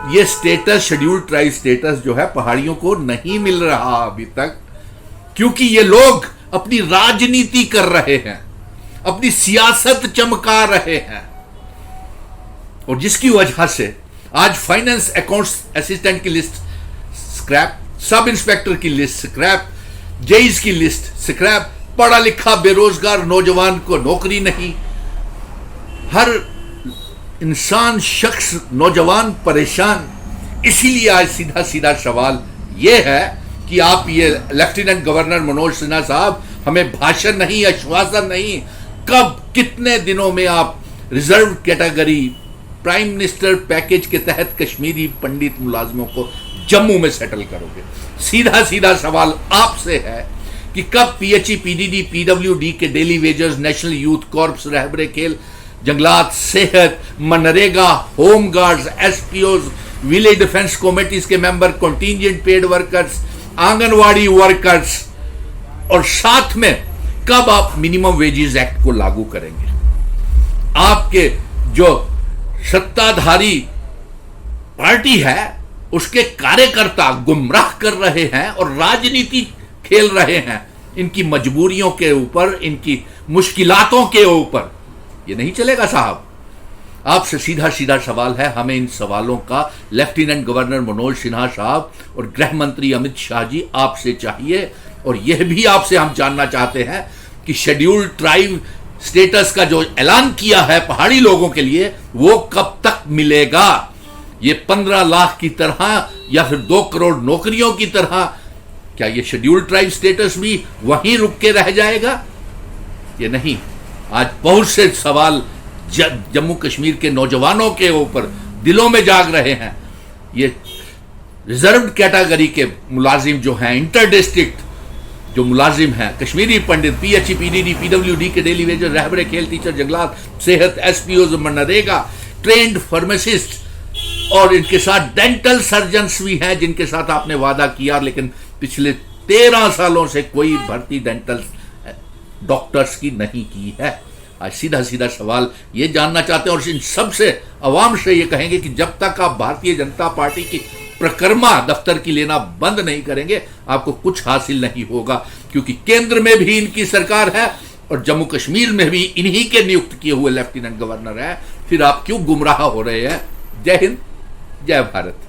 ये status, scheduled tribe status जो है पहाड़ियों को नहीं मिल रहा अभी तक, क्योंकि ये लोग अपनी राजनीति कर रहे हैं, अपनी सियासत चमका रहे हैं, और जिसकी वजह से आज फाइनेंस अकाउंट्स असिस्टेंट की लिस्ट स्क्रैप, सब इंस्पेक्टर की लिस्ट स्क्रैप, जेईस की लिस्ट स्क्रैप, पढ़ा लिखा बेरोजगार नौजवान को नौकरी नहीं, हर इंसान, शख्स, नौजवान परेशान। इसीलिए आज सीधा सीधा सवाल यह है कि आप ये लेफ्टिनेंट गवर्नर मनोज सिन्हा साहब, हमें भाषण नहीं, आश्वासन नहीं, कब कितने दिनों में आप reserve category prime minister package के तहत कश्मीरी पंडित मुलाजिमों को जम्मू में सेटल करोगे? सीधा सीधा सवाल आपसे है कि कब पीएचई, पीडीडी, पीडब्ल्यूडी के daily wagers, national youth corps, रहबरे खेल, जंगलात, सेहत, MNREGA, home guards, SPOs, village defence committees के member, contingent paid workers, anganwadi workers, और साथ में कब आप मिनिमम वेजेस एक्ट को लागू करेंगे? आपके जो सत्ताधारी पार्टी है उसके कार्यकर्ता गुमराह कर रहे हैं और राजनीति खेल रहे हैं इनकी मजबूरियों के ऊपर, इनकी मुश्किलातों के ऊपर। ये नहीं चलेगा साहब। आपसे सीधा सीधा सवाल है, हमें इन सवालों का लेफ्टिनेंट गवर्नर मनोज सिन्हा साहब और गृह मंत्री अमित शाह जी आपसे चाहिए। और यह भी आपसे हम जानना चाहते हैं कि शेड्यूल्ड ट्राइब स्टेटस का जो ऐलान किया है पहाड़ी लोगों के लिए, वो कब तक मिलेगा? ये 15 लाख की तरह या फिर 2 करोड़ नौकरियों की तरह क्या ये शेड्यूल्ड ट्राइब स्टेटस भी वहीं रुक के रह जाएगा? ये नहीं। आज बहुत से सवाल जम्मू कश्मीर के नौजवानों के ऊपर दिलों में जाग रहे हैं। ये रिजर्व कैटेगरी के मुलाजिम जो हैं, इंटर डिस्ट्रिक्ट जो मुलाजिम हैं, कश्मीरी पंडित, पीएचई, पीडीडी, पीडब्ल्यूडी के डेली वेजर, रहबरे खेल, टीचर, जंगलात, सेहत, एसपीओ, मनरेगा, ट्रेंड फार्मासिस्ट, और इनके साथ डेंटल सर्जन्स भी हैं जिनके साथ आपने वादा किया, लेकिन पिछले 13 सालों से कोई भर्ती डेंटल डॉक्टर्स की नहीं की है। आज सीधा सीधा सवाल ये जानना चाहते हैं और इन सबसे अवाम से ये कहेंगे कि जब तक आप भारतीय जनता पार्टी की प्रकर्मा दफ्तर की लेना बंद नहीं करेंगे, आपको कुछ हासिल नहीं होगा, क्योंकि केंद्र में भी इनकी सरकार है और जम्मू कश्मीर में भी इन्हीं के नियुक्त किए हुए लेफ्टिनेंट गवर्नर है। फिर आप क्यों गुमराह हो रहे हैं? जय हिंद, जय भारत।